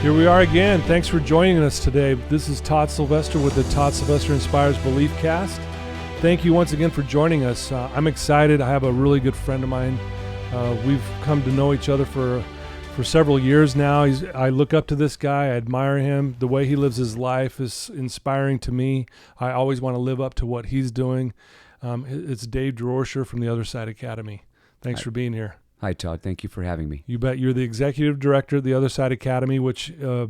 Here we are again. Thanks for joining us today. This is Todd Sylvester with the Todd Sylvester Inspires Belief Cast. Thank you once again for joining us. I'm excited. I have a really good friend of mine. We've come to know each other for several years now. I look up to this guy. I admire him. The way he lives his life is inspiring to me. I always want to live up to what he's doing. It's Dave Durocher from the Other Side Academy. Thanks for being here. Hi, Todd. Thank you for having me. You bet. You're the executive director at the Other Side Academy, which we're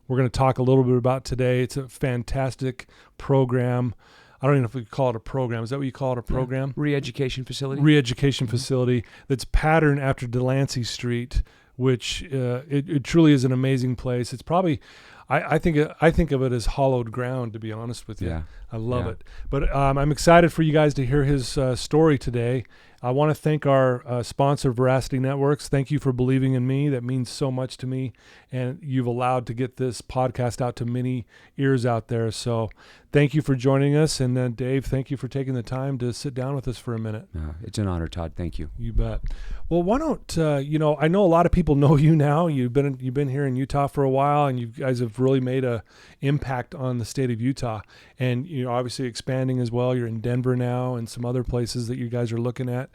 going to talk a little bit about today. It's a fantastic program. I don't even know if we call it a program. Is that what you call it, a program? Yeah. Re-education facility? Re-education facility that's patterned after Delancey Street, which it truly is an amazing place. It's probably, I think of it as hallowed ground, to be honest with you. Yeah. I love it. But I'm excited for you guys to hear his story today. I want to thank our sponsor, Veracity Networks. Thank you for believing in me. That means so much to me, and you've allowed to get this podcast out to many ears out there. So thank you for joining us. And then, Dave, thank you for taking the time to sit down with us for a minute. It's an honor, Todd. Thank you. You bet. Well, why don't, I know a lot of people know you now. You've been here in Utah for a while, and you guys have really made a impact on the state of Utah. And you're obviously expanding as well. You're in Denver now and some other places that you guys are looking at.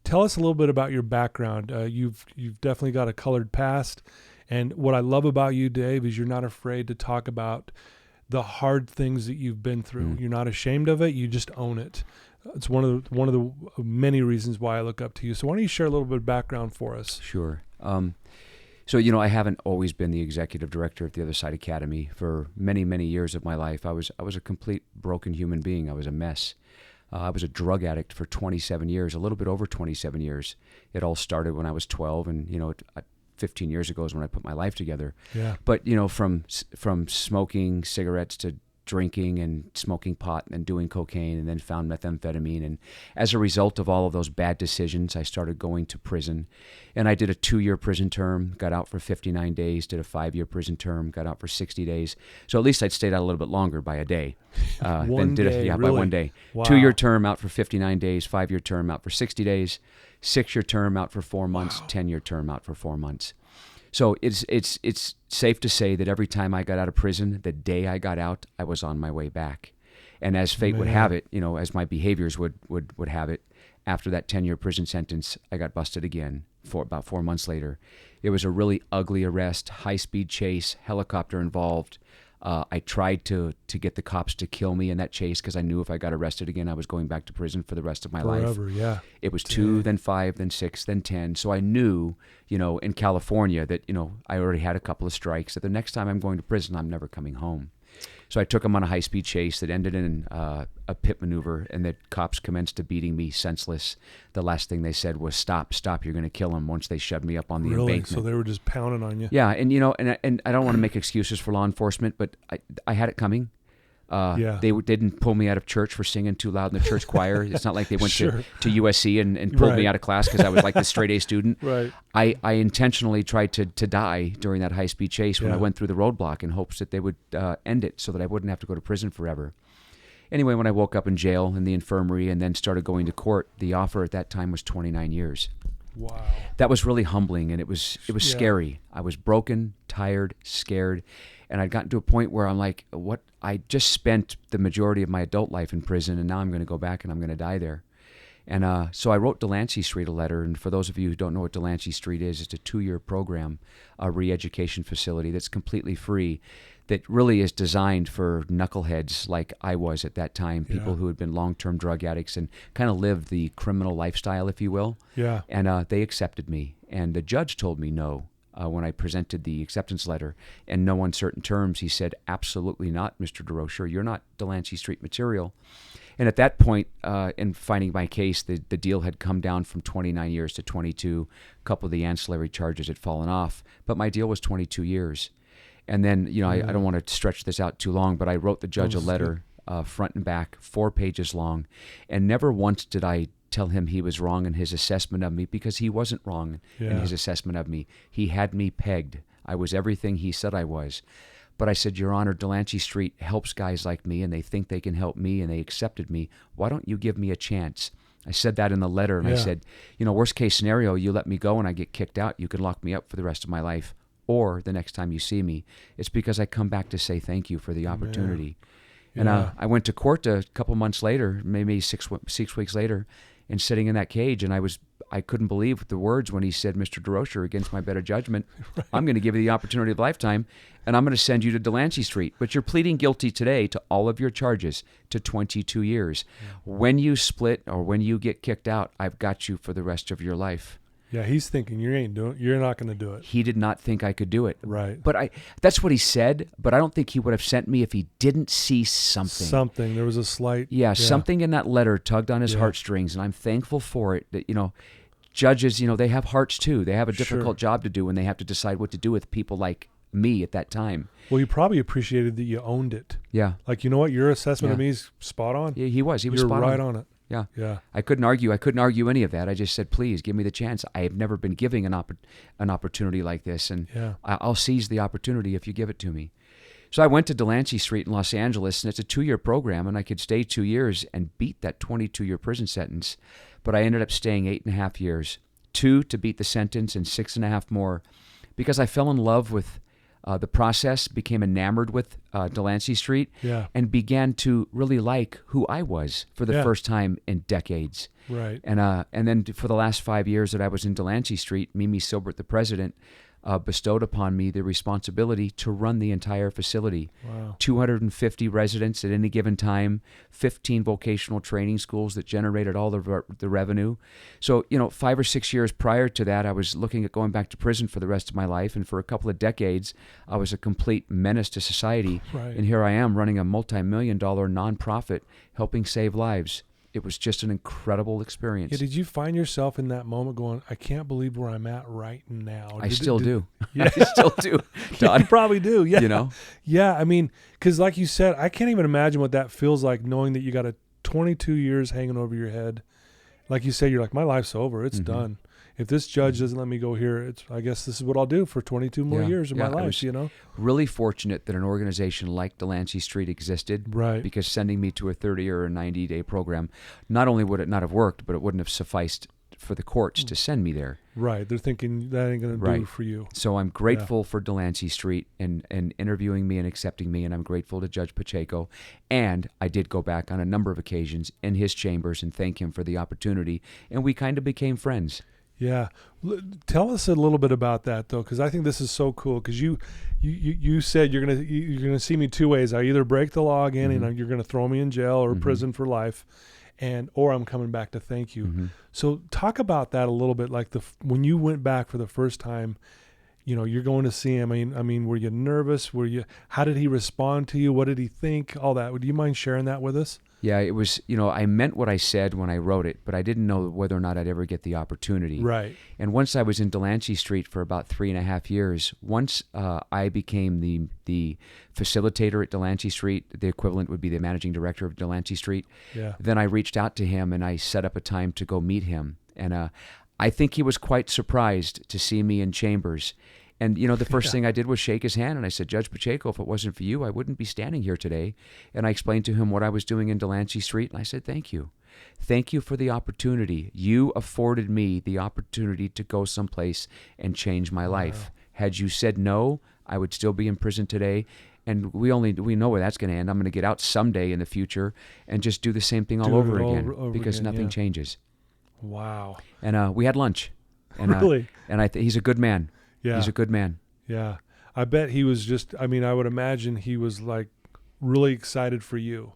Tell us a little bit about your background. You've definitely got a colored past. And what I love about you, Dave, is you're not afraid to talk about the hard things that you've been through. You're not ashamed of it. You just own it. It's one of the many reasons why I look up to you. So why don't you share a little bit of background for us? Sure. So, I haven't always been the executive director at the Other Side Academy. For many, many years of my life, I was a complete broken human being. I was a mess. I was a drug addict for 27 years, a little bit over 27 years. It all started when I was 12, and 15 years ago is when I put my life together. Yeah. But from smoking cigarettes to drinking and smoking pot and doing cocaine, and then found methamphetamine. And as a result of all of those bad decisions, I started going to prison. And I did a 2-year prison term, got out for 59 days, did a 5-year prison term, got out for 60 days. So at least I'd stayed out a little bit longer by a day. By 1 day. Wow. 2-year term out for 59 days, 5-year term out for 60 days, 6-year term out for 4 months, 10-year term out for 4 months. So it's safe to say that every time I got out of prison, the day I got out, I was on my way back. And as fate would have it, as my behaviors would have it, after that 10-year prison sentence, I got busted again about 4 months later. It was a really ugly arrest, high-speed chase, helicopter involved. I tried to get the cops to kill me in that chase because I knew if I got arrested again, I was going back to prison for the rest of my life. Forever, yeah. It was 2, then 5, then 6, then 10. So I knew, in California that, I already had a couple of strikes, that the next time I'm going to prison, I'm never coming home. So I took them on a high-speed chase that ended in a pit maneuver, and the cops commenced to beating me senseless. The last thing they said was, stop, you're going to kill him, once they shoved me up on the embankment. So they were just pounding on you. Yeah, and and I don't want to make excuses for law enforcement, but I had it coming. They didn't pull me out of church for singing too loud in the church choir. It's not like they went to USC and pulled me out of class because I was like the straight A student. Right. I intentionally tried to die during that high-speed chase when I went through the roadblock in hopes that they would end it so that I wouldn't have to go to prison forever. Anyway, when I woke up in jail in the infirmary and then started going to court, the offer at that time was 29 years. Wow. That was really humbling, and it was scary. I was broken, tired, scared, and I'd gotten to a point where I'm like, what? I just spent the majority of my adult life in prison, and now I'm going to go back and I'm going to die there. And so I wrote Delancey Street a letter, and for those of you who don't know what Delancey Street is, it's a 2-year program, a re-education facility that's completely free, that really is designed for knuckleheads like I was at that time, people who had been long-term drug addicts and kind of lived the criminal lifestyle, if you will. Yeah. And they accepted me, and the judge told me no. When I presented the acceptance letter, in no uncertain terms, he said, absolutely not, Mr. Durocher, you're not Delancey Street material. And at that point, in finding my case, the deal had come down from 29 years to 22. A couple of the ancillary charges had fallen off, but my deal was 22 years. And then, I don't want to stretch this out too long, but I wrote the judge a letter, front and back, 4 pages long, and never once did I tell him he was wrong in his assessment of me, because he wasn't wrong in his assessment of me. He had me pegged. I was everything he said I was. But I said, Your Honor, Delancey Street helps guys like me, and they think they can help me, and they accepted me. Why don't you give me a chance? I said that in the letter, and I said, worst case scenario, you let me go and I get kicked out. You can lock me up for the rest of my life. or the next time you see me. It's because I come back to say thank you for the opportunity. And I went to court a couple months later, maybe 6 weeks later, and sitting in that cage, and I couldn't believe the words when he said, "Mr. Durocher, against my better judgment, right. I'm going to give you the opportunity of a lifetime, and I'm going to send you to Delancey Street. But you're pleading guilty today to all of your charges to 22 years. Yeah. When you split or when you get kicked out, I've got you for the rest of your life." Yeah, he's thinking you're not going to do it. He did not think I could do it. Right. But that's what he said, but I don't think he would have sent me if he didn't see something. Something. There was a slight... Yeah, something in that letter tugged on his heartstrings, and I'm thankful for it. That, judges, they have hearts too. They have a difficult job to do when they have to decide what to do with people like me at that time. Well, you probably appreciated that you owned it. Yeah. Like, you know what? Your assessment of me is spot on. Yeah, he was. You're spot right on it. Yeah. Yeah. I couldn't argue any of that. I just said, please give me the chance. I have never been giving an opportunity like this, and I'll seize the opportunity if you give it to me. So I went to Delancey Street in Los Angeles, and it's a 2-year program, and I could stay 2 years and beat that 22-year prison sentence. But I ended up staying 8.5 years, 2 to beat the sentence and 6.5 more, because I fell in love with the process, became enamored with Delancey Street, and began to really like who I was for the first time in decades. Right. And then for the last 5 years that I was in Delancey Street, Mimi Silbert, the president, bestowed upon me the responsibility to run the entire facility. Wow. 250 residents at any given time, 15 vocational training schools that generated all the revenue. So, 5 or 6 years prior to that, I was looking at going back to prison for the rest of my life. And for a couple of decades, I was a complete menace to society. Right. And here I am running a multi-million-dollar nonprofit helping save lives. It was just an incredible experience. Yeah, did you find yourself in that moment going, I can't believe where I'm at right now? I still do. Yeah. I still do, Todd. You probably do, yeah. Yeah, I mean, because like you said, I can't even imagine what that feels like, knowing that you got 22 years hanging over your head. Like you said, you're like, my life's over. It's done. If this judge doesn't let me go here, I guess this is what I'll do for 22 more years of my life, Really fortunate that an organization like Delancey Street existed. Right. Because sending me to a 30 or a 90-day program, not only would it not have worked, but it wouldn't have sufficed for the courts to send me there. Right. They're thinking that ain't going to do for you. So I'm grateful for Delancey Street and interviewing me and accepting me, and I'm grateful to Judge Pacheco. And I did go back on a number of occasions in his chambers and thank him for the opportunity, and we kind of became friends. Yeah. Tell us a little bit about that, though, because I think this is so cool, because you said you're gonna see me 2 ways. I either break the law again and you're going to throw me in jail or prison for life, or I'm coming back to thank you. So talk about that a little bit, like when you went back for the first time, you're going to see him. I mean, were you nervous? How did he respond to you? What did he think? All that. Would you mind sharing that with us? Yeah, it was, I meant what I said when I wrote it, but I didn't know whether or not I'd ever get the opportunity. Right. And once I was in Delancey Street for about 3.5 years, once I became the facilitator at Delancey Street, the equivalent would be the managing director of Delancey Street, then I reached out to him and I set up a time to go meet him. And I think he was quite surprised to see me in chambers. And, the first thing I did was shake his hand, and I said, Judge Pacheco, if it wasn't for you, I wouldn't be standing here today. And I explained to him what I was doing in Delancey Street, and I said, thank you. Thank you for the opportunity. You afforded me the opportunity to go someplace and change my life. Had you said no, I would still be in prison today. And we know where that's going to end. I'm going to get out someday in the future and just do the same thing all over again because nothing changes. Wow. And we had lunch. And, really? And he's a good man. Yeah. He's a good man. Yeah. I bet he was I would imagine he was like really excited for you,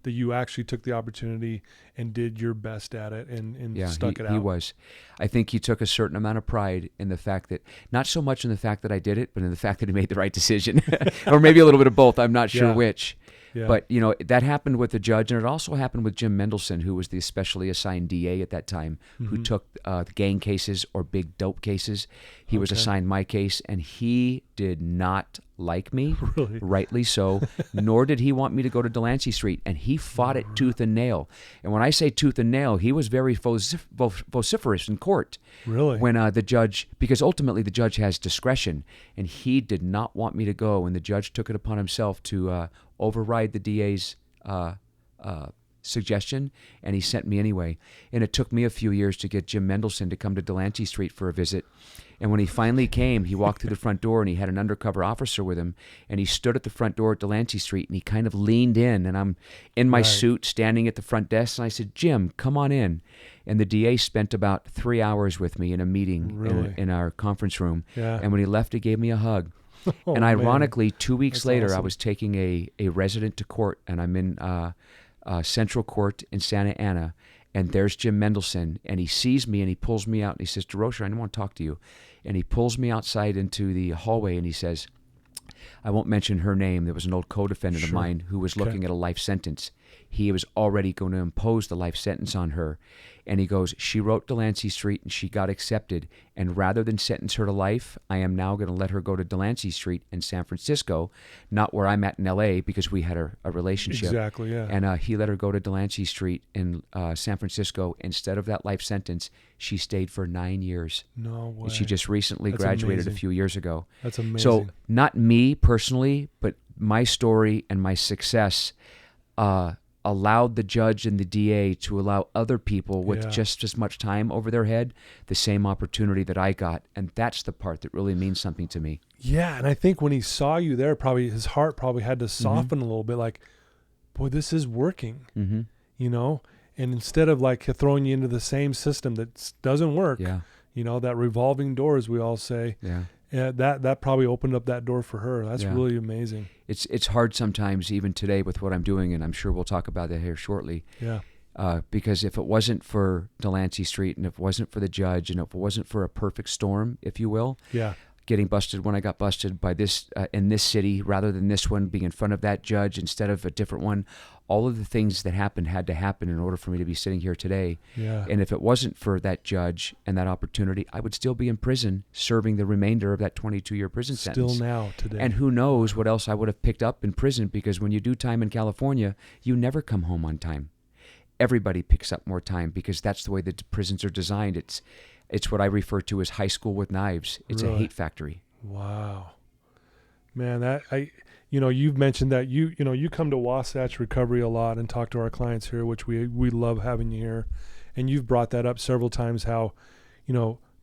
that you actually took the opportunity and did your best at it and stuck it out. He was. I think he took a certain amount of pride in the fact that, not so much in the fact that I did it, but in the fact that he made the right decision. Or maybe a little bit of both. I'm not sure which. Yeah. But, that happened with the judge, and it also happened with Jim Mendelson, who was the specially assigned DA at that time, who took the gang cases or big dope cases. He was assigned my case, and he did not like me, really? Rightly so, nor did he want me to go to Delancey Street, and he fought it tooth and nail. And when I say tooth and nail, he was very vociferous in court. Really? When the judge, because ultimately the judge has discretion, and he did not want me to go, and the judge took it upon himself to override the DA's suggestion, and he sent me anyway. And it took me a few years to get Jim Mendelson to come to Delancey Street for a visit. And when he finally came, he walked through the front door, and he had an undercover officer with him, and he stood at the front door at Delancey Street, and he kind of leaned in, and I'm in my suit standing at the front desk, and I said, "Jim, come on in." And the DA spent about 3 hours with me in a meeting in our conference room. Yeah. And when he left, he gave me a hug. Oh, and ironically, 2 weeks That's later, I awesome. was taking a resident to court, and I'm in Central Court in Santa Ana, and there's Jim Mendelson, and he sees me, and he pulls me out, and he says, "Durocher, I want to talk to you." And he pulls me outside into the hallway, and he says, I won't mention her name. There was an old co-defendant of mine who was looking at a life sentence. He was already going to impose the life sentence on her. And he goes, "She wrote Delancey Street and she got accepted. And rather than sentence her to life, I am now going to let her go to Delancey Street in San Francisco, not where I'm at in L.A. because we had a relationship." Exactly, yeah. And he let her go to Delancey Street in San Francisco. Instead of that life sentence, she stayed for 9 years. No way. And she just recently That's graduated amazing. a few years ago. That's amazing. So not me personally, but my story and my success allowed the judge and the DA to allow other people with just as much time over their head the same opportunity that I got. And that's the part that really means something to me. Yeah, and I think when he saw you there, probably his heart probably had to soften a little bit, like, boy, this is working, you know? And instead of like throwing you into the same system that doesn't work, you know, that revolving door, as we all say, that probably opened up that door for her. That's really amazing. It's hard sometimes, even today, with what I'm doing, and I'm sure we'll talk about that here shortly. Yeah. Because if it wasn't for Delancey Street, and if it wasn't for the judge, and if it wasn't for a perfect storm, if you will, getting busted when I got busted by this in this city rather than this one, being in front of that judge instead of a different one, all of the things that happened had to happen in order for me to be sitting here today. Yeah. And if it wasn't for that judge and that opportunity, I would still be in prison serving the remainder of that 22-year prison sentence. Still now, today. And who knows what else I would have picked up in prison, because when you do time in California, you never come home on time. Everybody picks up more time because that's the way that prisons are designed. It's what I refer to as high school with knives. It's a hate factory. Wow. Man, you've mentioned that you come to Wasatch Recovery a lot and talk to our clients here, which we love having you here. And you've brought that up several times, how,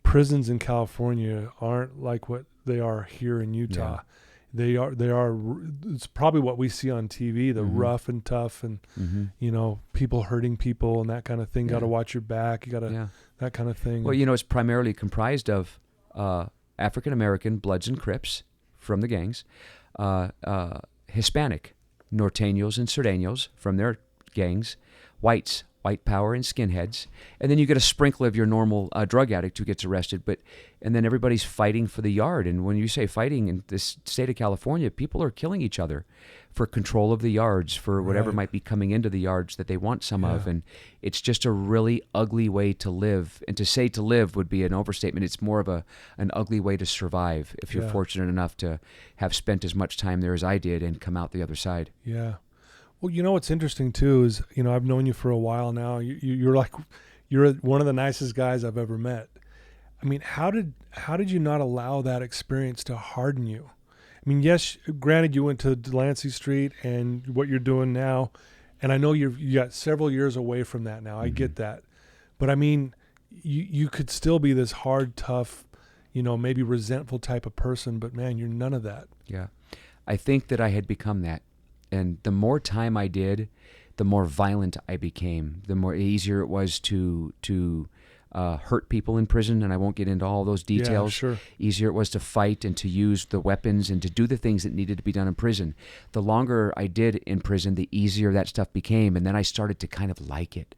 prisons in California aren't like what they are here in Utah. Yeah. They are, it's probably what we see on TV, the rough and tough and, people hurting people and that kind of thing. Got to watch your back. You got to, that kind of thing. Well, it's primarily comprised of African-American Bloods and Crips from the gangs, Hispanic, Norteños and Surdeños from their gangs, whites, white power and skinheads, and then you get a sprinkle of your normal drug addict who gets arrested, and then everybody's fighting for the yard. And when you say fighting in this state of California, people are killing each other for control of the yards, for whatever might be coming into the yards that they want some of. And it's just a really ugly way to live. And to say to live would be an overstatement. It's more of an ugly way to survive if you're fortunate enough to have spent as much time there as I did and come out the other side. Yeah. Well, what's interesting too is, I've known you for a while now. You're one of the nicest guys I've ever met. I mean, how did you not allow that experience to harden you? I mean, yes, granted, you went to Delancey Street and what you're doing now, and I know you got several years away from that now. I get that, but I mean, you could still be this hard, tough, maybe resentful type of person. But man, you're none of that. Yeah, I think that I had become that. And the more time I did, the more violent I became, the more easier it was to hurt people in prison. And I won't get into all those details. Yeah, sure. Easier it was to fight and to use the weapons and to do the things that needed to be done in prison. The longer I did in prison, the easier that stuff became. And then I started to kind of like it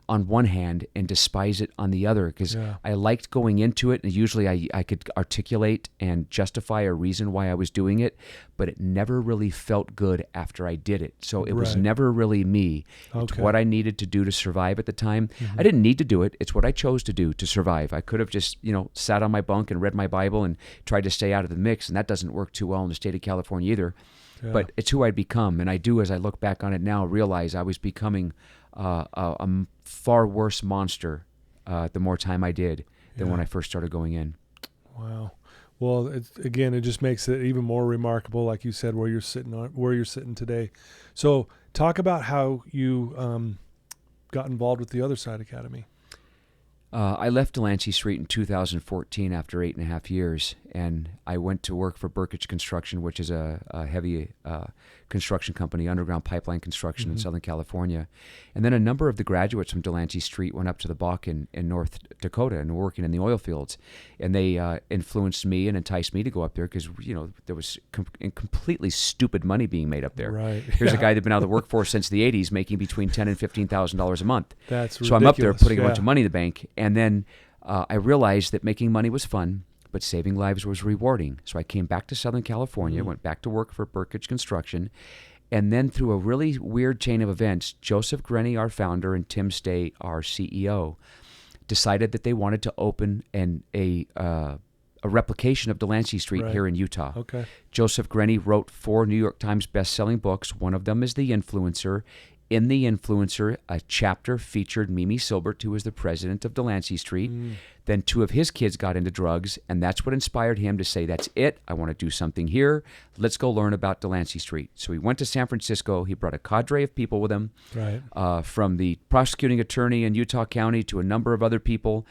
on one hand and despise it on the other, because I liked going into it, and usually I could articulate and justify a reason why I was doing it, but it never really felt good after I did it. So it was never really me. It's what I needed to do to survive at the time. I didn't need to do it. It's what I chose to do to survive. I could have just, sat on my bunk and read my Bible and tried to stay out of the mix, and that doesn't work too well in the state of California either. But it's who I'd become, and I do, as I look back on it now, realize I was becoming a far worse monster the more time I did than when I first started going in. Wow. Well, it just makes it even more remarkable, like you said, where you're sitting today. So talk about how you got involved with the Other Side Academy? I left Delancey Street in 2014 after 8.5 years, and I went to work for Burkage Construction, which is a heavy construction company, underground pipeline construction in Southern California. And then a number of the graduates from Delancey Street went up to the Bakken in North Dakota and were working in the oil fields. And they influenced me and enticed me to go up there because, there was completely stupid money being made up there. Right. Here's a guy that's been out of the workforce since the 80s making between $10,000 and $15,000 a month. That's ridiculous. So I'm up there putting a bunch of money in the bank. And then I realized that making money was fun, but saving lives was rewarding. So I came back to Southern California, went back to work for Burkage Construction, and then through a really weird chain of events, Joseph Grenny, our founder, and Tim Stay, our CEO, decided that they wanted to open a replication of Delancey Street here in Utah. Okay. Joseph Grenny wrote 4 New York Times best-selling books. One of them is The Influencer. In The Influencer, a chapter featured Mimi Silbert, who was the president of Delancey Street. Then 2 of his kids got into drugs, and that's what inspired him to say, that's it, I want to do something here. Let's go learn about Delancey Street. So he went to San Francisco. He brought a cadre of people with him, from the prosecuting attorney in Utah County to a number of other people,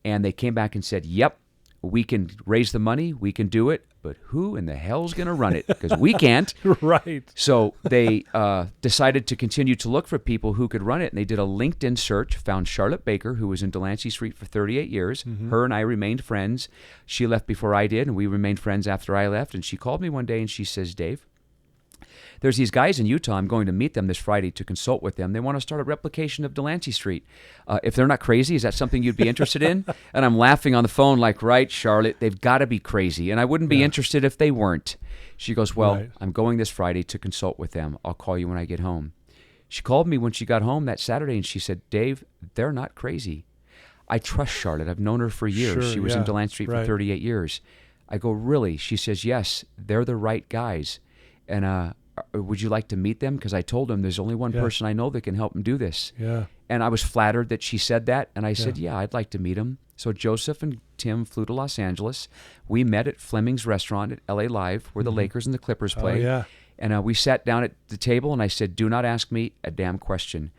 and they came back and said, yep, we can raise the money, we can do it, but who in the hell's going to run it? Because we can't. Right. So they decided to continue to look for people who could run it, and they did a LinkedIn search, found Charlotte Baker, who was in Delancey Street for 38 years. Her and I remained friends. She left before I did, and we remained friends after I left. And she called me one day, and she says, Dave, there's these guys in Utah. I'm going to meet them this Friday to consult with them. They want to start a replication of Delancey Street. If they're not crazy, is that something you'd be interested in? And I'm laughing on the phone like, right, Charlotte, they've got to be crazy. And I wouldn't be interested if they weren't. She goes, well, I'm going this Friday to consult with them. I'll call you when I get home. She called me when she got home that Saturday, and she said, Dave, they're not crazy. I trust Charlotte. I've known her for years. Sure, she was in Delancey Street for 38 years. I go, really? She says, yes, they're the right guys. And would you like to meet them? Because I told them there's only one person I know that can help them do this. Yeah. And I was flattered that she said that. And I said, yeah, I'd like to meet them. So Joseph and Tim flew to Los Angeles. We met at Fleming's Restaurant at LA Live, where the Lakers and the Clippers play. Oh, yeah. And we sat down at the table, and I said, do not ask me a damn question.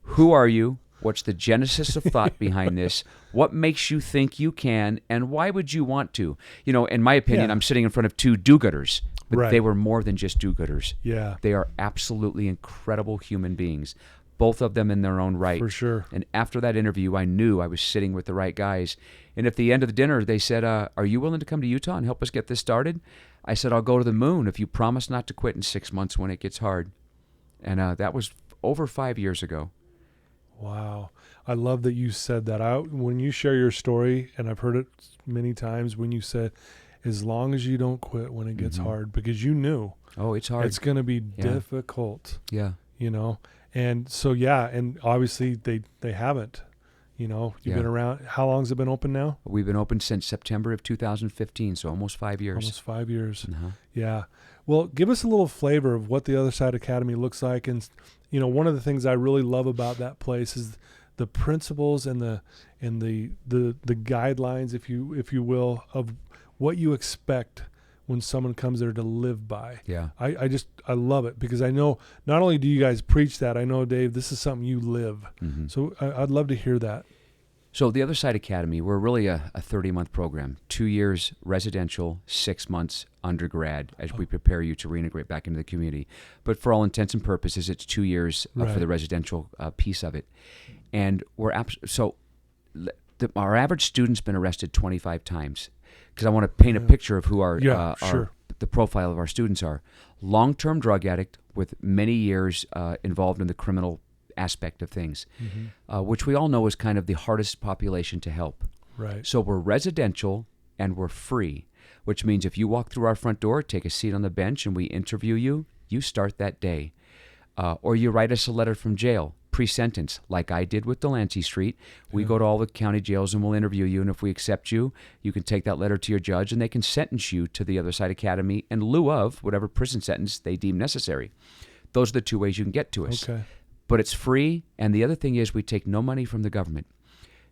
Who are you? What's the genesis of thought behind this? What makes you think you can? And why would you want to? In my opinion, I'm sitting in front of 2 do-gooders. But they were more than just do-gooders. Yeah. They are absolutely incredible human beings, both of them in their own right. For sure. And after that interview, I knew I was sitting with the right guys. And at the end of the dinner, they said, are you willing to come to Utah and help us get this started? I said, I'll go to the moon if you promise not to quit in 6 months when it gets hard. And that was over 5 years ago. Wow. I love that you said that. When you share your story, and I've heard it many times, when you said, as long as you don't quit when it gets hard, because you knew. Oh, it's hard. It's going to be difficult. Yeah. And so, and obviously they haven't. You've been around. How long has it been open now? We've been open since September of 2015, so almost 5 years. Almost 5 years. Uh-huh. Yeah. Well, give us a little flavor of what the Other Side Academy looks like. And, one of the things I really love about that place is the principles and the guidelines, if you will, of what you expect when someone comes there to live by. Yeah. I love it because I know not only do you guys preach that, I know, Dave, this is something you live. So I'd love to hear that. So the Other Side Academy, we're really a 30-month program, 2 years residential, 6 months undergrad as we prepare you to reintegrate back into the community. But for all intents and purposes, it's 2 years for the residential piece of it. And our average student's been arrested 25 times. Because I want to paint a picture of who the profile of our students are. Long-term drug addict with many years involved in the criminal aspect of things, which we all know is kind of the hardest population to help. Right. So we're residential and we're free, which means if you walk through our front door, take a seat on the bench, and we interview you, you start that day. Or you write us a letter from jail. Pre-sentence, like I did with Delancey Street. We go to all the county jails and we'll interview you, and if we accept you, you can take that letter to your judge and they can sentence you to the Other Side Academy in lieu of whatever prison sentence they deem necessary. Those are the 2 ways you can get to us. Okay. But it's free, and the other thing is we take no money from the government.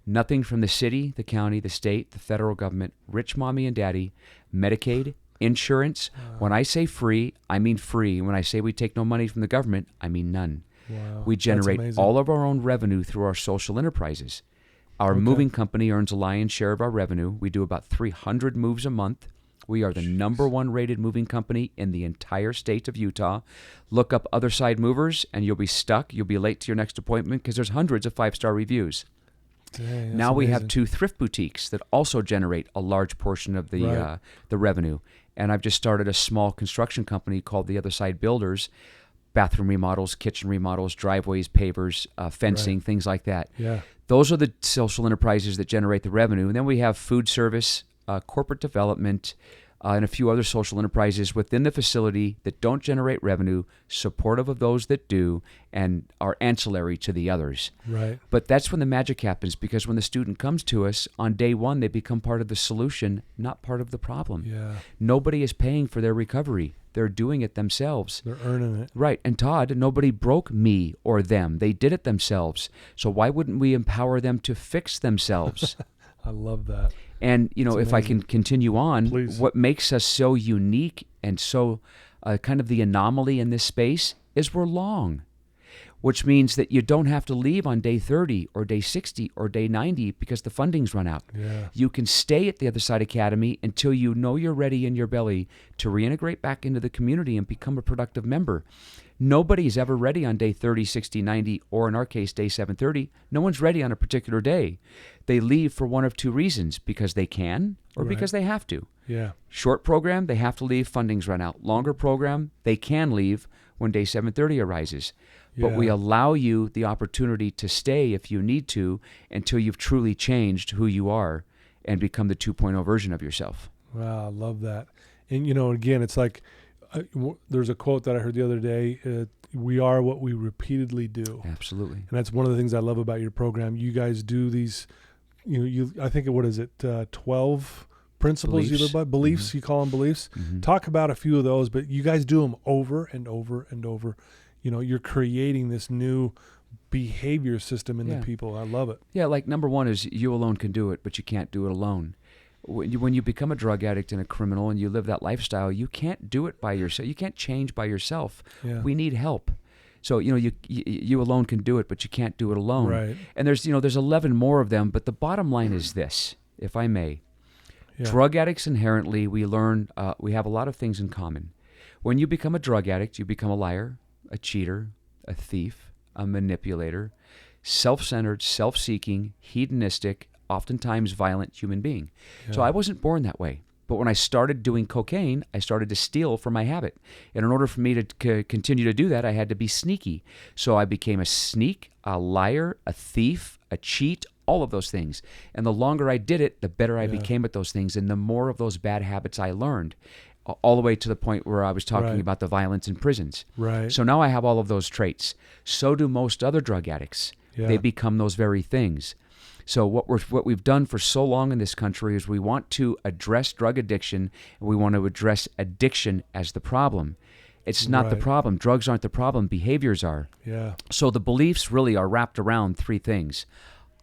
Nothing from the city, the county, the state, the federal government, rich mommy and daddy, Medicaid, insurance. When I say free, I mean free. When I say we take no money from the government, I mean none. Wow. We That's generate amazing. all of our own revenue through our social enterprises. Our Okay. moving company earns a lion's share of our revenue. We do about 300 moves a month. We are the number one rated moving company in the entire state of Utah. Look up Other Side Movers and you'll be stuck. You'll be late to your next appointment because there's hundreds of 5-star reviews. Dang, that's Now we have amazing. 2 thrift boutiques that also generate a large portion of Right. the revenue. And I've just started a small construction company called the Other Side Builders. Bathroom remodels, kitchen remodels, driveways, pavers, fencing, Right. things like that. Yeah. Those are the social enterprises that generate the revenue. And then we have food service, corporate development, and a few other social enterprises within the facility that don't generate revenue, supportive of those that do, and are ancillary to the others. Right. But that's when the magic happens, because when the student comes to us, on day one, they become part of the solution, not part of the problem. Yeah. Nobody is paying for their recovery. They're doing it themselves. They're earning it. Right. And Todd, nobody broke me or them. They did it themselves. So why wouldn't we empower them to fix themselves? I love that. And, you know, That's if I amazing. can continue on, Please. what makes us so unique and so kind of the anomaly in this space is we're long, which means that you don't have to leave on day 30 or day 60 or day 90 because the funding's run out. Yeah. You can stay at the Other Side Academy until you know you're ready in your belly to reintegrate back into the community and become a productive member. Nobody's ever ready on day 30, 60, 90, or in our case, day 730. No one's ready on a particular day. They leave for one of two reasons, because they can or Right. because they have to. Yeah. Short program, they have to leave, funding's run out. Longer program, they can leave when day 730 arises. But we Yeah. allow you the opportunity to stay if you need to until you've truly changed who you are and become the 2.0 version of yourself. Wow, I love that. And you know, again, it's like there's a quote that I heard the other day. We are what we repeatedly do, Absolutely. and that's one of the things I love about your program. You guys do these. I think what is it? 12 principles you Beliefs. live by. Beliefs. Mhm. You call them beliefs. Mhm. Talk about a few of those, but you guys do them over and over and over. You know, you're creating this new behavior system in Yeah. the people. I love it. Yeah, like number one is you alone can do it, but you can't do it alone. When you become a drug addict and a criminal and you live that lifestyle, you can't do it by yourself. You can't change by yourself. Yeah. We need help. So, you alone can do it, but you can't do it alone. Right. And there's 11 more of them, but the bottom line is this, if I may. Yeah. Drug addicts inherently, we learn, we have a lot of things in common. When you become a drug addict, you become a liar, a cheater, a thief, a manipulator, self-centered, self-seeking, hedonistic, oftentimes violent human being. So Yeah. I wasn't born that way. But when I started doing cocaine, I started to steal from my habit. And in order for me to continue to do that, I had to be sneaky. So I became a sneak, a liar, a thief, a cheat, all of those things. And the longer I did it, the better I Yeah. became at those things. And the more of those bad habits I learned, all the way to the point where I was talking Right. about the violence in prisons. Right. So now I have all of those traits. So do most other drug addicts. Yeah. They become those very things. So what we've done for so long in this country is we want to address drug addiction, and we want to address addiction as the problem. It's not the Right. problem. Drugs aren't the problem. Behaviors are. Yeah. So the beliefs really are wrapped around three things: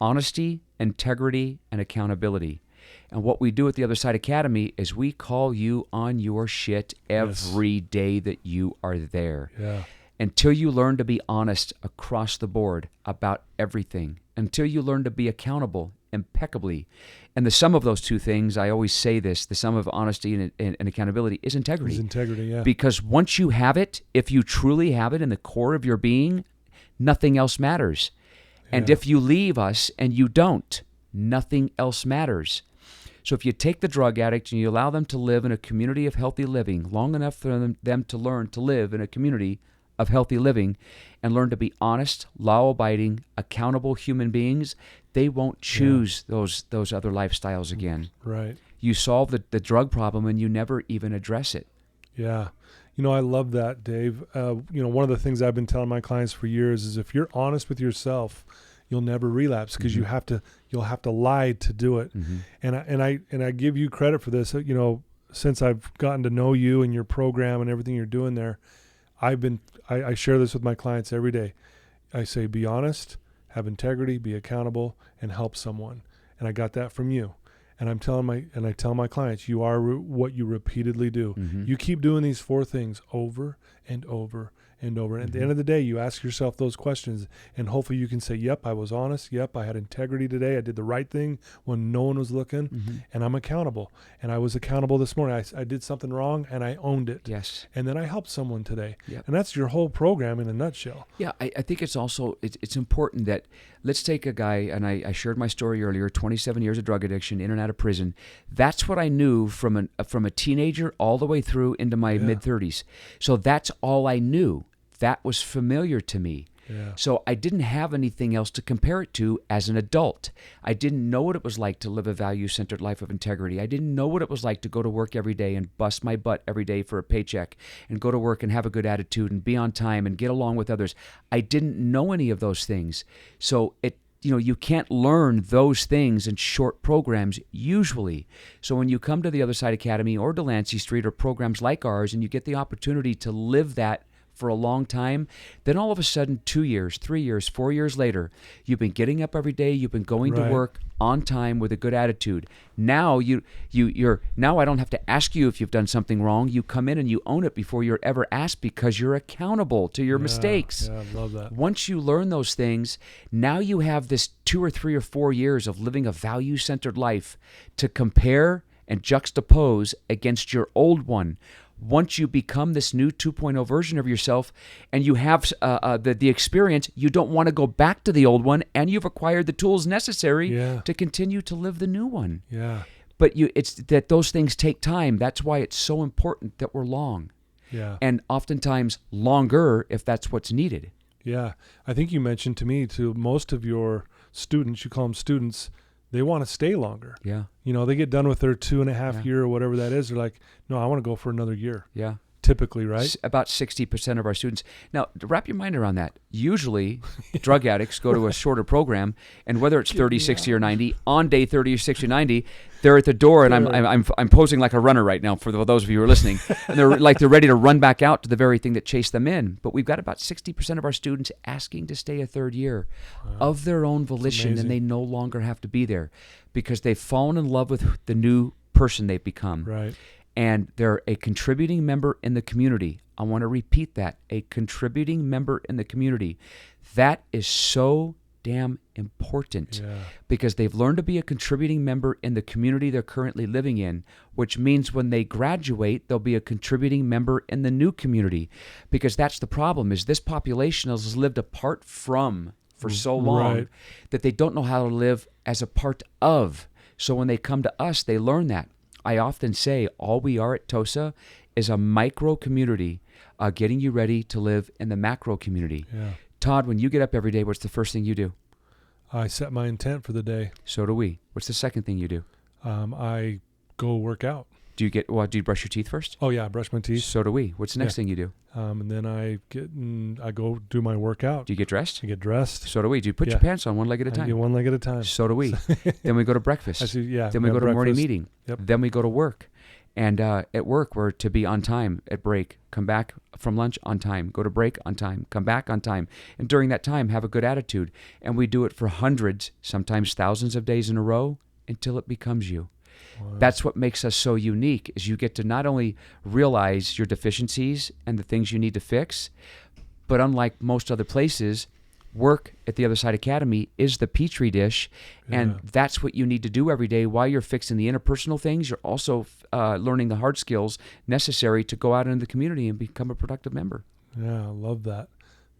honesty, integrity, and accountability. And what we do at the Other Side Academy is we call you on your shit every day that you are there. Yeah. Until you learn to be honest across the board about everything, until you learn to be accountable impeccably. And the sum of those two things, I always say this, the sum of honesty and accountability is integrity. It's integrity. Yeah. Because once you have it, if you truly have it in the core of your being, nothing else matters. And Yeah. if you leave us and you don't, nothing else matters. So if you take the drug addict and you allow them to live in a community of healthy living long enough for them to learn to live in a community of healthy living and learn to be honest, law-abiding, accountable human beings, they won't choose those other lifestyles again. Right. You solve the drug problem and you never even address it. Yeah. You know, I love that, Dave. One of the things I've been telling my clients for years is if you're honest with yourself, you'll never relapse because you'll have to lie to do it. Mm-hmm. And I give you credit for this. You know, since I've gotten to know you and your program and everything you're doing there, I share this with my clients every day. I say, be honest, have integrity, be accountable, and help someone. And I got that from you. And I tell my clients, you are what you repeatedly do. Mm-hmm. You keep doing these four things over and over and over. And at the end of the day, you ask yourself those questions, and hopefully you can say, yep, I was honest. Yep, I had integrity today. I did the right thing when no one was looking, and I'm accountable. And I was accountable this morning. I did something wrong, and I owned it. Yes. And then I helped someone today. Yep. And that's your whole program in a nutshell. Yeah, I think it's also, it's important that, let's take a guy, and I shared my story earlier, 27 years of drug addiction, in and out of prison. That's what I knew from a teenager all the way through into my mid-30s. So that's all I knew. That was familiar to me. Yeah. So I didn't have anything else to compare it to as an adult. I didn't know what it was like to live a value-centered life of integrity. I didn't know what it was like to go to work every day and bust my butt every day for a paycheck and go to work and have a good attitude and be on time and get along with others. I didn't know any of those things. So you can't learn those things in short programs usually. So when you come to the Other Side Academy or Delancey Street or programs like ours and you get the opportunity to live that for a long time, then all of a sudden 2 years, 3 years, 4 years later, you've been getting up every day, you've been going to work on time with a good attitude. Now now I don't have to ask you if you've done something wrong. You come in and you own it before you're ever asked because you're accountable to your mistakes. Yeah, I love that. Once you learn those things, now you have this 2 or 3 or 4 years of living a value-centered life to compare and juxtapose against your old one. Once you become this new 2.0 version of yourself and you have the experience, you don't want to go back to the old one, and you've acquired the tools necessary to continue to live the new one. Yeah. But it's that those things take time. That's why it's so important that we're long. Yeah. And oftentimes longer if that's what's needed. Yeah. I think you mentioned to me, to most of your students, you call them students, they want to stay longer. Yeah. They get done with their 2.5 year or whatever that is. They're like, no, I want to go for another year. Yeah. Typically, right? About 60% of our students. Now, wrap your mind around that. Usually, drug addicts go to a shorter program, and whether it's 30, 60, or 90, on day 30 or 60 or 90, they're at the door, and I'm posing like a runner right now for those of you who are listening, and they're ready to run back out to the very thing that chased them in. But we've got about 60% of our students asking to stay a third year of their own volition, and they no longer have to be there because they've fallen in love with the new person they've become. Right. And they're a contributing member in the community. I want to repeat that, a contributing member in the community. That is so damn important because they've learned to be a contributing member in the community they're currently living in, which means when they graduate, they'll be a contributing member in the new community, because that's the problem, is this population has lived apart from for so long that they don't know how to live as a part of. So when they come to us, they learn that. I often say all we are at TOSA is a micro community getting you ready to live in the macro community. Yeah. Todd, when you get up every day, what's the first thing you do? I set my intent for the day. So do we. What's the second thing you do? I go work out. Do you brush your teeth first? Oh, yeah, I brush my teeth. So do we. What's the next thing you do? And then I go do my workout. Do you get dressed? I get dressed. So do we. Do you put your pants on one leg at a time? I get one leg at a time. So do we. Then we go to breakfast. Then we go to morning meeting. Yep. Then we go to work. And at work, we're to be on time at break, come back from lunch on time, go to break on time, come back on time. And during that time, have a good attitude. And we do it for hundreds, sometimes thousands of days in a row until it becomes you. Wow. That's what makes us so unique, is you get to not only realize your deficiencies and the things you need to fix, but unlike most other places, work at the Other Side Academy is the petri dish, and that's what you need to do every day. While you're fixing the interpersonal things, you're also learning the hard skills necessary to go out into the community and become a productive member. Yeah, I love that.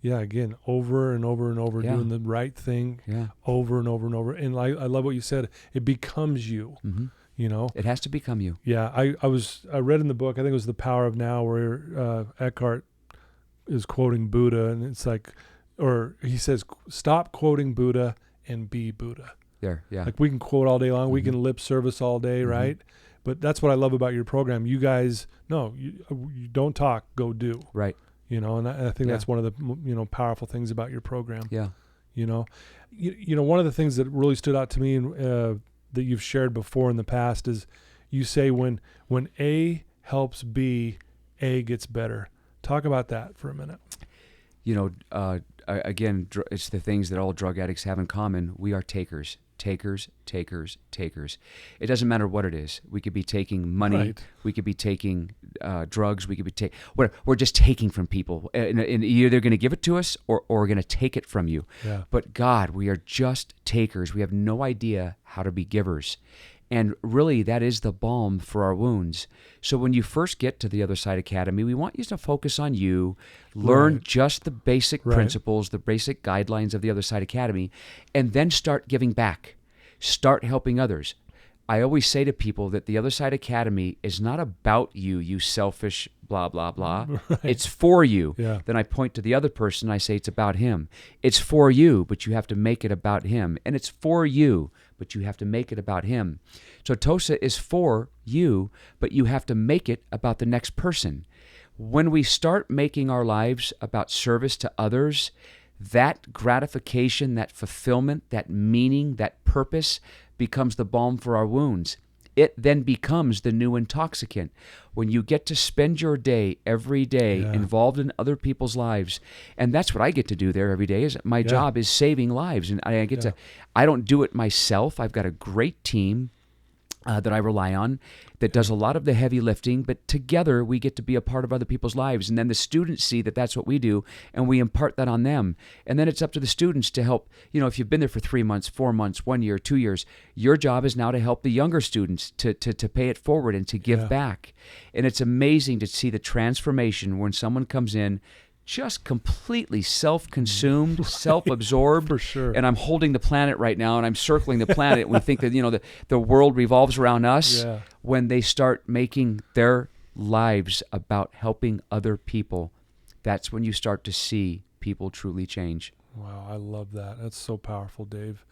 Yeah, again, over and over and over, doing the right thing over and over and over. And I love what you said. It becomes you. Mm-hmm. It has to become you. Yeah, I read in the book, I think it was The Power of Now, where Eckhart is quoting Buddha, and it's like, or he says, stop quoting Buddha and be Buddha. Like we can quote all day long, we can lip service all day, right? But that's what I love about your program. You guys, you don't talk, go do. Right. And I think that's one of the powerful things about your program. Yeah. One of the things that really stood out to me that you've shared before in the past is you say when A helps B, A gets better. Talk about that for a minute. Again, it's the things that all drug addicts have in common. We are takers. takers, takers, takers. It doesn't matter what it is. We could be taking money. Right. We could be taking drugs. We could be taking. We're just taking from people, and you're either going to give it to us or we're going to take it from you. Yeah. But God, we are just takers. We have no idea how to be givers. And really, that is the balm for our wounds. So when you first get to the Other Side Academy, we want you to focus on you, learn Right. just the basic Right. principles, the basic guidelines of the Other Side Academy, and then start giving back. Start helping others. I always say to people that the Other Side Academy is not about you, you selfish blah, blah, blah. Right. It's for you. Yeah. Then I point to the other person and I say it's about him. It's for you, but you have to make it about him. And it's for you, but you have to make it about him. So TOSA is for you, but you have to make it about the next person. When we start making our lives about service to others, that gratification, that fulfillment, that meaning, that purpose becomes the balm for our wounds. It then becomes the new intoxicant. When you get to spend your day every day Yeah. involved in other people's lives, and that's what I get to do there every day. Is my job is saving lives, and I get to. I don't do it myself. I've got a great team that I rely on that does a lot of the heavy lifting, but together we get to be a part of other people's lives. And then the students see that that's what we do, and we impart that on them. And then it's up to the students to help. You know, if you've been there for 3 months, 4 months, 1 year, 2 years, your job is now to help the younger students to pay it forward and to give back. And it's amazing to see the transformation when someone comes in just completely self-consumed, self-absorbed. For sure. And I'm holding the planet right now, and I'm circling the planet. And we think that, you know, the world revolves around us. Yeah. When they start making their lives about helping other people, that's when you start to see people truly change. Wow, I love that. That's so powerful, Dave.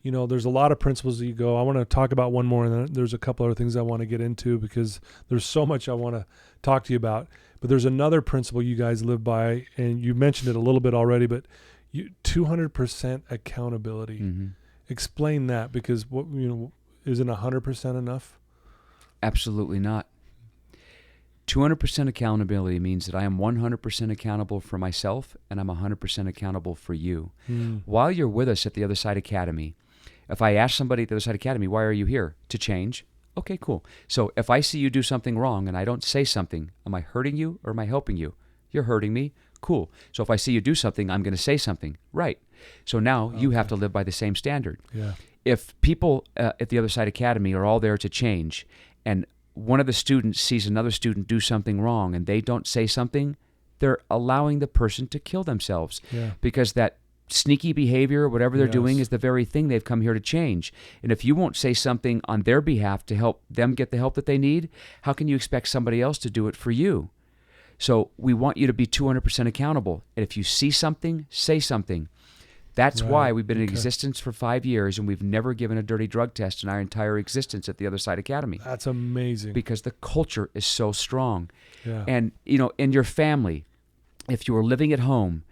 You know, there's a lot of principles that you go. I want to talk about one more, and then there's a couple other things I want to get into because there's so much I want to talk to you about. But there's another principle you guys live by, and you mentioned it a little bit already, but 200% accountability. Mm-hmm. Explain that, because isn't 100% enough? Absolutely not. 200% accountability means that I am 100% accountable for myself, and I'm 100% accountable for you. While you're with us at the Other Side Academy, if I ask somebody at the Other Side Academy, why are you here? To change. Okay, cool. So if I see you do something wrong and I don't say something, am I hurting you or am I helping you? You're hurting me. Cool. So if I see you do something, I'm going to say something. Right. So now you have to live by the same standard. Yeah. If people at the Other Side Academy are all there to change, and one of the students sees another student do something wrong and they don't say something, they're allowing the person to kill themselves. Yeah. Because that sneaky behavior, whatever they're doing, Yes. is the very thing they've come here to change. And if you won't say something on their behalf to help them get the help that they need, how can you expect somebody else to do it for you? So we want you to be 200% accountable. And if you see something, say something. That's why we've been in existence for 5 years, and we've never given a dirty drug test in our entire existence at the Other Side Academy. That's amazing. Because the culture is so strong. Yeah. And, you know, in your family, if you are living at home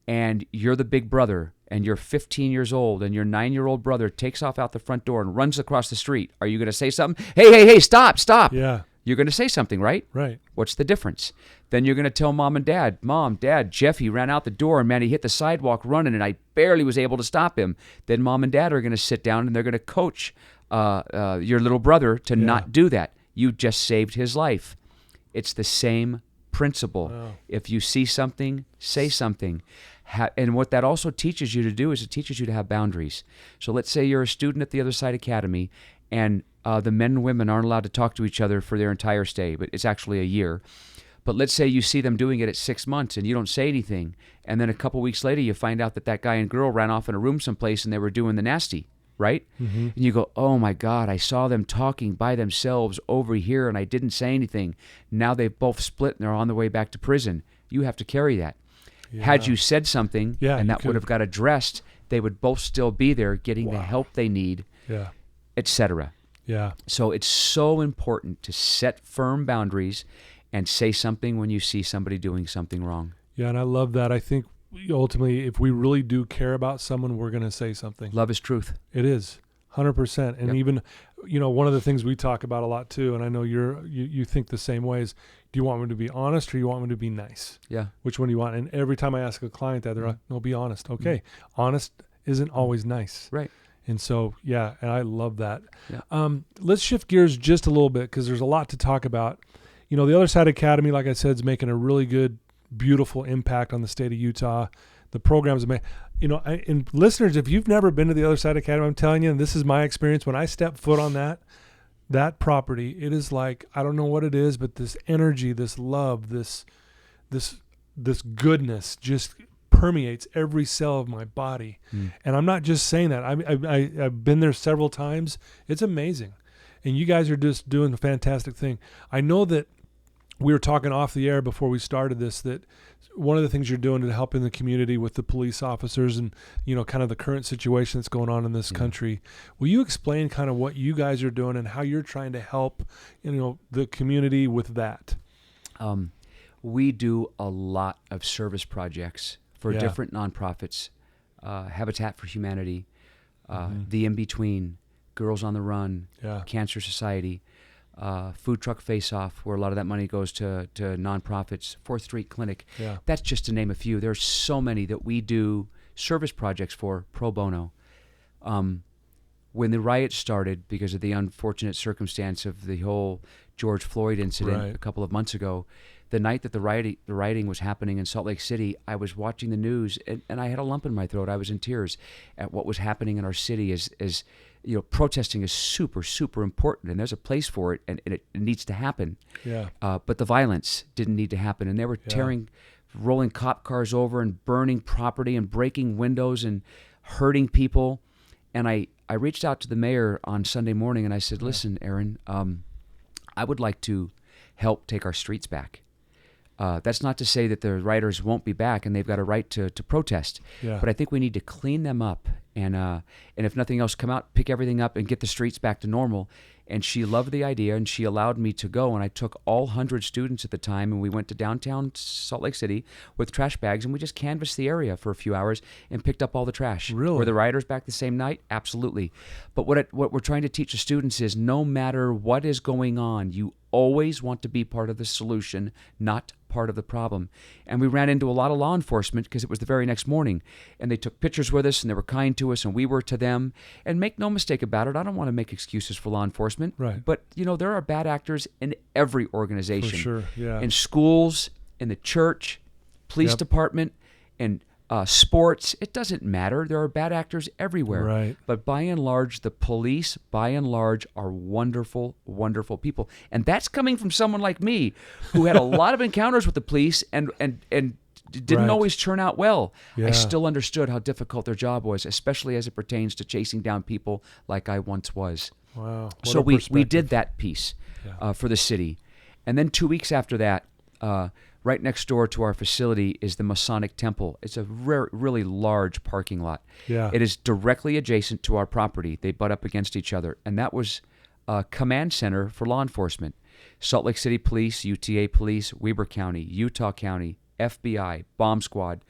and you're the big brother and you're 15 years old and your 9-year-old brother takes off out the front door and runs across the street, are you going to say something? Hey, stop. Yeah. You're going to say something, right? Right. What's the difference? Then you're going to tell mom and dad, Mom, Dad, Jeffy ran out the door and man, he hit the sidewalk running and I barely was able to stop him. Then mom and dad are going to sit down and they're going to coach your little brother to not do that. You just saved his life. It's the same principle. Wow. If you see something, say something. And what that also teaches you to do is it teaches you to have boundaries. So let's say you're a student at the Other Side Academy and the men and women aren't allowed to talk to each other for their entire stay, but it's actually a year. But let's say you see them doing it at 6 months and you don't say anything. And then a couple weeks later, you find out that guy and girl ran off in a room someplace and they were doing the nasty, right? Mm-hmm. And you go, oh my God, I saw them talking by themselves over here and I didn't say anything. Now they've both split and they're on the way back to prison. You have to carry that. Yeah. Had you said something and that would have got addressed, they would both still be there getting the help they need, etc. Yeah. So it's so important to set firm boundaries and say something when you see somebody doing something wrong. Yeah, and I love that. I think ultimately, if we really do care about someone, we're going to say something. Love is truth. It is 100%. And even, one of the things we talk about a lot too, and I know you think the same way, is do you want me to be honest or do you want me to be nice? Yeah. Which one do you want? And every time I ask a client that, they're like, no, be honest. Okay. Honest isn't always nice. Right. And so, yeah, and I love that. Yeah. Let's shift gears just a little bit because there's a lot to talk about. You know, the Other Side Academy, like I said, is making a really good, beautiful impact on the state of Utah. The programs, you know, and listeners, if you've never been to the Other Side Academy, I'm telling you, and this is my experience, when I step foot on that property, it is like, I don't know what it is, but this energy, this love, this goodness just permeates every cell of my body. And I'm not just saying that. I've been there several times. It's amazing. And you guys are just doing a fantastic thing. I know that we were talking off the air before we started this, that one of the things you're doing to help in the community with the police officers and, you know, kind of the current situation that's going on in this country. Will you explain kind of what you guys are doing and how you're trying to help, you know, the community with that? We do a lot of service projects for different nonprofits, Habitat for Humanity, The In-Between, Girls on the Run, Cancer Society, Food Truck Face-Off, where a lot of that money goes to nonprofits, 4th Street Clinic. That's just to name a few. There's so many that we do service projects for pro bono. When the riot started, because of the unfortunate circumstance of the whole George Floyd incident a couple of months ago, the night that the rioting was happening in Salt Lake City, I was watching the news and I had a lump in my throat. I was in tears at what was happening in our city. As you know, protesting is super, super important, and there's a place for it, and it needs to happen. But the violence didn't need to happen, and they were rolling cop cars over and burning property and breaking windows and hurting people. And I reached out to the mayor on Sunday morning and I said, listen, Aaron, I would like to help take our streets back. That's not to say that the rioters won't be back and they've got a right to protest, but I think we need to clean them up and if nothing else, come out, pick everything up and get the streets back to normal. And she loved the idea and she allowed me to go, and I took all 100 students at the time and we went to downtown Salt Lake City with trash bags and we just canvassed the area for a few hours and picked up all the trash. Really? Were the rioters back the same night? Absolutely. But what we're trying to teach the students is no matter what is going on, you always want to be part of the solution, not part of the problem. And we ran into a lot of law enforcement because it was the very next morning, and they took pictures with us and they were kind to us and we were to them. And make no mistake about it, I don't want to make excuses for law enforcement, but you know, there are bad actors in every organization. For sure, yeah. In schools, in the church, police department, and sports, it doesn't matter. There are bad actors everywhere. Right. But by and large, the police, by and large, are wonderful, wonderful people. And that's coming from someone like me who had a lot of encounters with the police and didn't always turn out well. I still understood how difficult their job was, especially as it pertains to chasing down people like I once was. Wow. So we did that piece for the city. And then 2 weeks after that, right next door to our facility is the Masonic Temple. It's a really large parking lot. It is directly adjacent to our property. They butt up against each other. And that was a command center for law enforcement. Salt Lake City Police, UTA Police, Weber County, Utah County, FBI, Bomb Squad,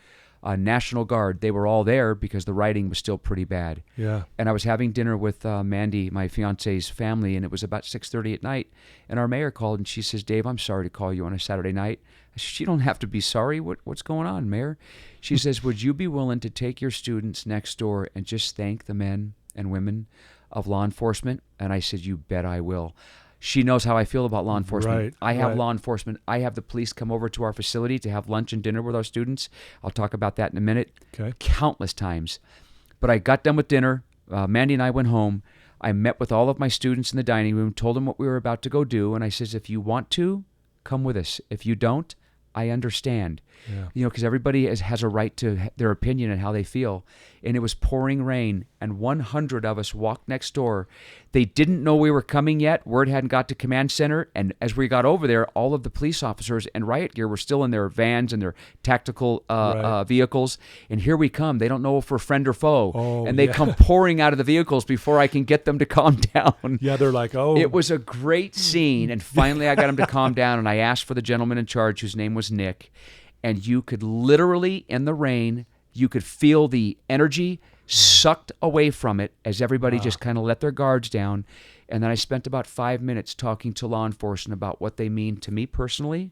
National Guard. They were all there because the rioting was still pretty bad. And I was having dinner with Mandy, my fiance's family, and it was about 6:30 at night. And our mayor called and she says, Dave, I'm sorry to call you on a Saturday night. I said, you don't have to be sorry. What's going on, Mayor? She says, would you be willing to take your students next door and just thank the men and women of law enforcement? And I said, you bet I will. She knows how I feel about law enforcement. I have law enforcement. I have the police come over to our facility to have lunch and dinner with our students. I'll talk about that in a minute. Countless times. But I got done with dinner. Mandy and I went home. I met with all of my students in the dining room, told them what we were about to go do. And I says, if you want to, come with us. If you don't, I understand. You know, because everybody has a right to their opinion and how they feel. And it was pouring rain, and 100 of us walked next door. They didn't know we were coming yet. Word hadn't got to command center. And as we got over there, all of the police officers and riot gear were still in their vans and their tactical vehicles. And here we come. They don't know if we're friend or foe. And they come pouring out of the vehicles before I can get them to calm down. They're like, It was a great scene. And finally I got them to calm down. And I asked for the gentleman in charge, whose name was Nick. And you could literally, in the rain, you could feel the energy sucked away from it as everybody just kind of let their guards down. And then I spent about 5 minutes talking to law enforcement about what they mean to me personally,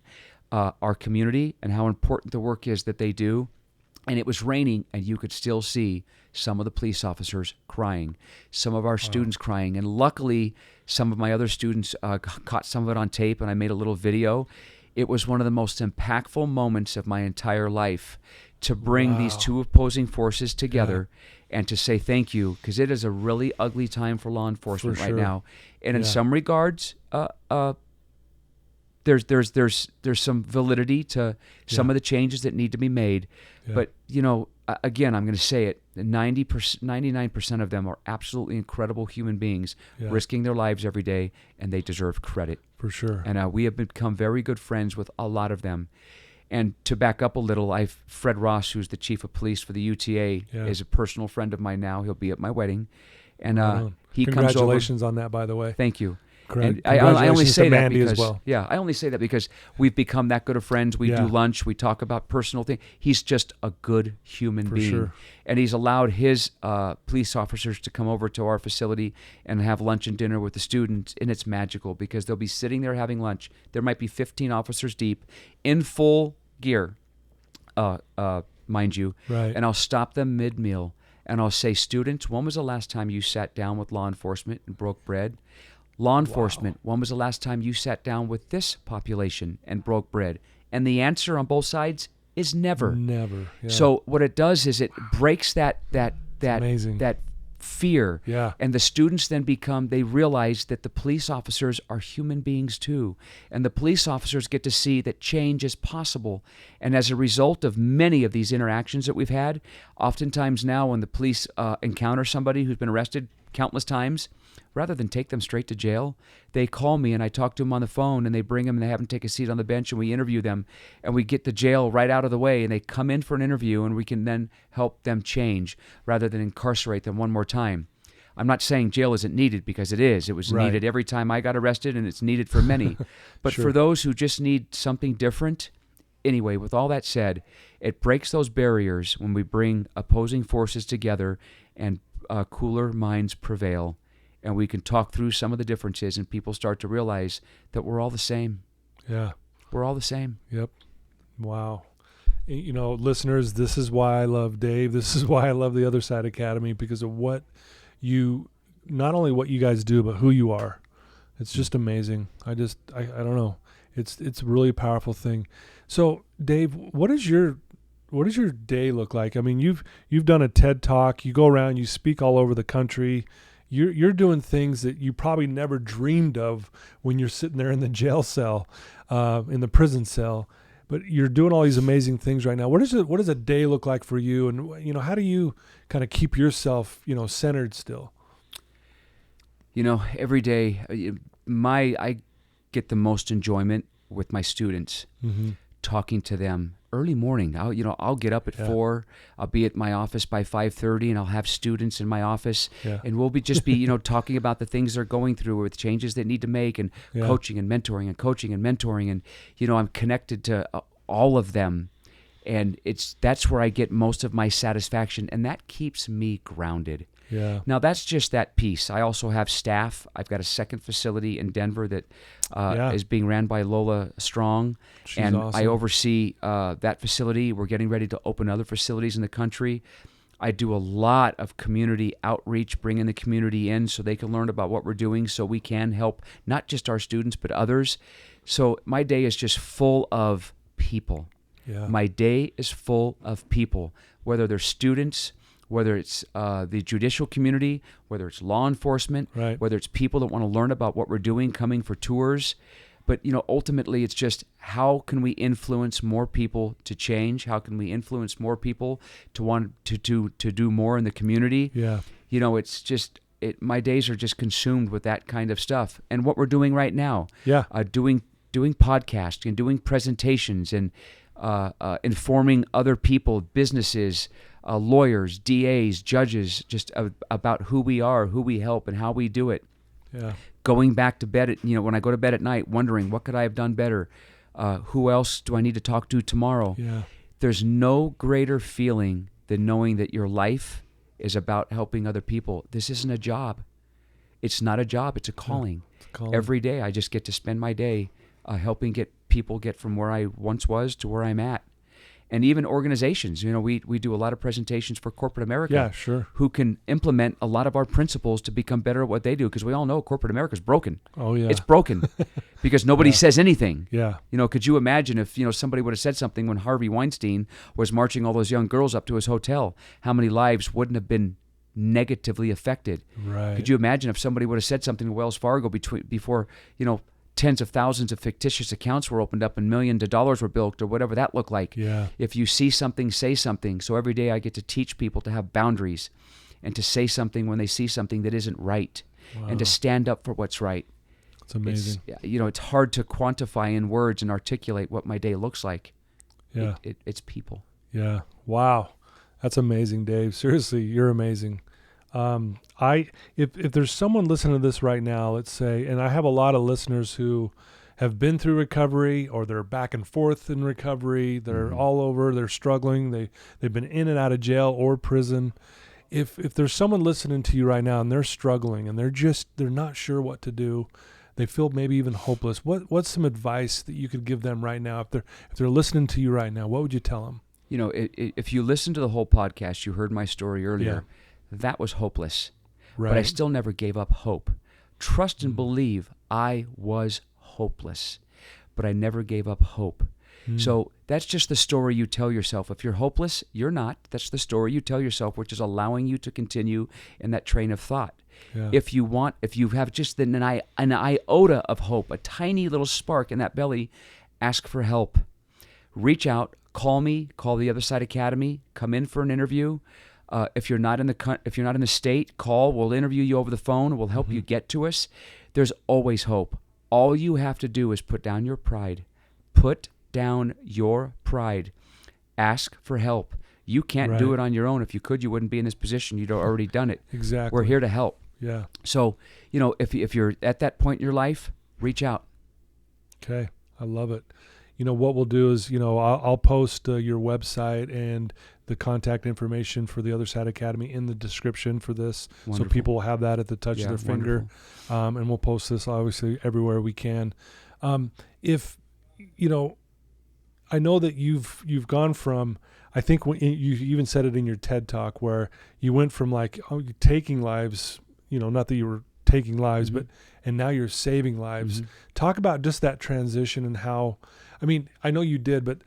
our community, and how important the work is that they do. And it was raining, and you could still see some of the police officers crying, some of our students crying. And luckily, some of my other students caught some of it on tape, and I made a little video. It was one of the most impactful moments of my entire life to bring these two opposing forces together and to say thank you, because it is a really ugly time for law enforcement right now. And in some regards, there's some validity to some of the changes that need to be made. But, again, I'm going to say it, 99% of them are absolutely incredible human beings risking their lives every day, and they deserve credit. For sure. And we have become very good friends with a lot of them. And to back up a little, Fred Ross, who's the chief of police for the UTA, is a personal friend of mine now. He'll be at my wedding. And he comes over. Congratulations on that, by the way. Thank you. And I only say that Mandy because as well. I only say that because we've become that good of friends. We do lunch. We talk about personal things. He's just a good human being, sure. And he's allowed his police officers to come over to our facility and have lunch and dinner with the students, and it's magical because they'll be sitting there having lunch. There might be 15 officers deep, in full gear, mind you, and I'll stop them mid-meal and I'll say, students, when was the last time you sat down with law enforcement and broke bread? Law enforcement, when was the last time you sat down with this population and broke bread? And the answer on both sides is never. Never. Yeah. So what it does is it breaks that fear. Yeah. And the students then they realize that the police officers are human beings too. And the police officers get to see that change is possible. And as a result of many of these interactions that we've had, oftentimes now when the police encounter somebody who's been arrested countless times, rather than take them straight to jail, they call me and I talk to them on the phone, and they bring them and they have them take a seat on the bench, and we interview them, and we get the jail right out of the way, and they come in for an interview, and we can then help them change rather than incarcerate them one more time. I'm not saying jail isn't needed, because it is. It was needed every time I got arrested, and it's needed for many. But for those who just need something different, anyway, with all that said, it breaks those barriers when we bring opposing forces together and cooler minds prevail. And we can talk through some of the differences, and people start to realize that we're all the same. Yeah. We're all the same. Yep. Wow. Listeners, this is why I love Dave. This is why I love the Other Side Academy, because of not only what you guys do, but who you are. It's just amazing. I don't know. It's a really powerful thing. So, Dave, what does your day look like? I mean, you've done a TED Talk. You go around, you speak all over the country. You're doing things that you probably never dreamed of when you're sitting there in the jail cell, in the prison cell. But you're doing all these amazing things right now. What does a day look like for you? And how do you kind of keep yourself centered still? Every day, I get the most enjoyment with my students, talking to them. Early morning, I'll get up at 4. I'll be at my office by 5:30, and I'll have students in my office, and we'll be talking about the things they're going through, or the changes they need to make, and coaching and mentoring, and I'm connected to all of them, and that's where I get most of my satisfaction, and that keeps me grounded. Yeah. Now, that's just that piece. I also have staff. I've got a second facility in Denver that is being ran by Lola Strong. She's and awesome. I oversee that facility. We're getting ready to open other facilities in the country. I do a lot of community outreach, bringing the community in so they can learn about what we're doing, so we can help not just our students, but others. So my day is just full of people. Yeah. My day is full of people, whether they're students, whether it's the judicial community, whether it's law enforcement, whether it's people that want to learn about what we're doing, coming for tours. But, ultimately it's just, how can we influence more people to change? How can we influence more people to want to do more in the community? Yeah. It's just, my days are just consumed with that kind of stuff. And what we're doing right now, doing podcasts and doing presentations and informing other people, businesses, lawyers, DAs, judges, just about who we are, who we help, and how we do it. Yeah. Going back to bed, when I go to bed at night, wondering, what could I have done better? Who else do I need to talk to tomorrow? Yeah. There's no greater feeling than knowing that your life is about helping other people. This isn't a job. It's not a job. It's a calling. It's a calling. Every day I just get to spend my day helping people get from where I once was to where I'm at. and even organizations. We do a lot of presentations for corporate America. Yeah, sure. Who can implement a lot of our principles to become better at what they do, because we all know corporate America is broken. Oh, yeah. It's broken because nobody says anything. Yeah. Could you imagine if, somebody would have said something when Harvey Weinstein was marching all those young girls up to his hotel? How many lives wouldn't have been negatively affected? Right. Could you imagine if somebody would have said something to Wells Fargo before, tens of thousands of fictitious accounts were opened up and millions of dollars were built, or whatever that looked like? Yeah. If you see something, say something. So every day I get to teach people to have boundaries and to say something when they see something that isn't right, and to stand up for what's right. It's amazing. It's hard to quantify in words and articulate what my day looks like. Yeah. It's people. Yeah. Wow. That's amazing, Dave. Seriously, you're amazing. If there's someone listening to this right now, let's say, and I have a lot of listeners who have been through recovery, or they're back and forth in recovery, they're all over, they're struggling, they've been in and out of jail or prison. If there's someone listening to you right now and they're struggling and they're not sure what to do, they feel maybe even hopeless, what's some advice that you could give them right now? If they're listening to you right now, what would you tell them? If you listen to the whole podcast, you heard my story earlier. Yeah. That was hopeless. Right. But I still never gave up hope. Trust and believe I was hopeless, but I never gave up hope. So that's just the story you tell yourself. If you're hopeless, you're not. That's the story you tell yourself, which is allowing you to continue in that train of thought. Yeah. If you have just an iota of hope, a tiny little spark in that belly, ask for help. Reach out, call me, call the Other Side Academy, come in for an interview. If you're not in the state, call. We'll interview you over the phone. We'll help you get to us. There's always hope. All you have to do is put down your pride. Put down your pride. Ask for help. You can't do it on your own. If you could, you wouldn't be in this position. You'd already done it. Exactly. We're here to help. Yeah. So, if you're at that point in your life, reach out. Okay. I love it. What we'll do is, I'll post your website and the contact information for the Other Side Academy in the description for this. Wonderful. So people will have that at the touch of their finger. And we'll post this obviously everywhere we can. If, I know that you've gone from, I think when you even said it in your TED Talk, where you went from taking lives, not that you were taking lives, and now you're saving lives. Talk about just that transition and how, I know you did, but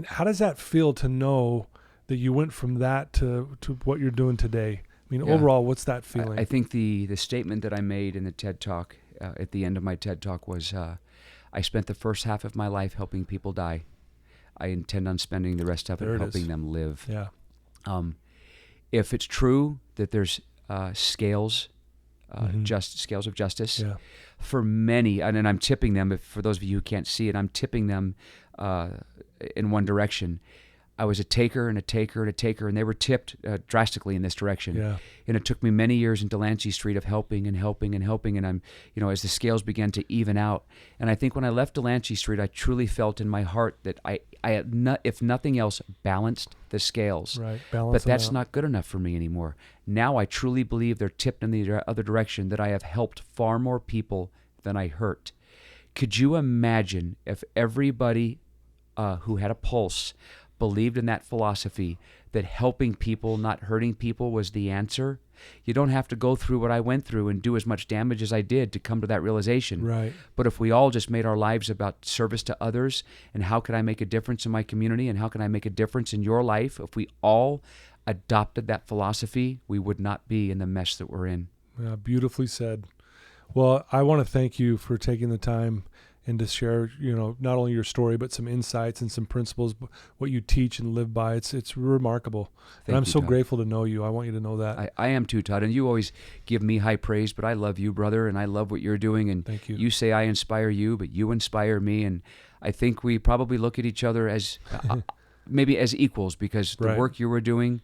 how does that feel to know that you went from that to what you're doing today? Overall, what's that feeling? I think the statement that I made in the TED Talk, at the end of my TED Talk, was I spent the first half of my life helping people die. I intend on spending the rest of it helping them live. Yeah. If it's true that there's scales of justice, for many, and I'm tipping them, for those of you who can't see it, I'm tipping them in one direction. I was a taker and a taker and a taker, and they were tipped drastically in this direction. Yeah. And it took me many years in Delancey Street of helping and helping and helping, and I'm, as the scales began to even out. And I think when I left Delancey Street, I truly felt in my heart that I had not, if nothing else, balanced the scales. Right. But that's not good enough for me anymore. Now I truly believe they're tipped in the other direction, that I have helped far more people than I hurt. Could you imagine if everybody who had a pulse believed in that philosophy, that helping people, not hurting people, was the answer? You don't have to go through what I went through and do as much damage as I did to come to that realization. Right. But if we all just made our lives about service to others, and how can I make a difference in my community, and how can I make a difference in your life, if we all adopted that philosophy, we would not be in the mess that we're in. Yeah, beautifully said. Well, I want to thank you for taking the time and to share, not only your story, but some insights and some principles, what you teach and live by. It's remarkable. And I'm so grateful to know you. I want you to know that. I am too, Todd. And you always give me high praise, but I love you, brother, and I love what you're doing. And thank you. You say I inspire you, but you inspire me. And I think we probably look at each other as maybe as equals, because the work you were doing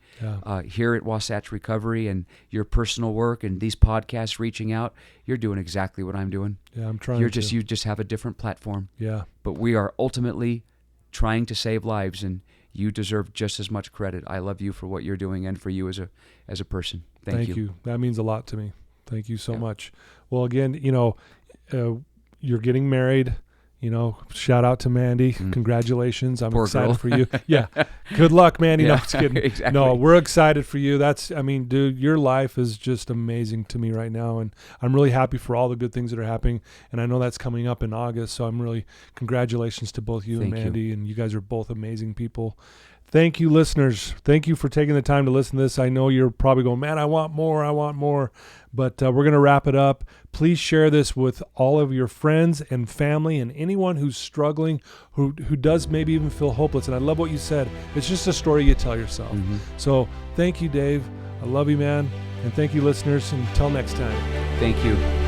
here at Wasatch Recovery, and your personal work, and these podcasts reaching out, you're doing exactly what I'm doing. Yeah, I'm trying. You just have a different platform. Yeah. But we are ultimately trying to save lives, and you deserve just as much credit. I love you for what you're doing, and for you as a person. Thank you. That means a lot to me. Thank you so much. Well, again, you're getting married. shout out to Mandy. Congratulations. I'm Poor excited girl. for you. Yeah. Good luck, Mandy. No, Yeah, I'm just kidding. exactly. No, we're excited for you. Dude, your life is just amazing to me right now. And I'm really happy for all the good things that are happening. And I know that's coming up in August. So congratulations to both you and Thank you. Mandy. And you guys are both amazing people. Thank you, listeners. Thank you for taking the time to listen to this. I know you're probably going, man, I want more. But we're going to wrap it up. Please share this with all of your friends and family and anyone who's struggling, who does maybe even feel hopeless. And I love what you said. It's just a story you tell yourself. Mm-hmm. So thank you, Dave. I love you, man. And thank you, listeners. Until next time. Thank you.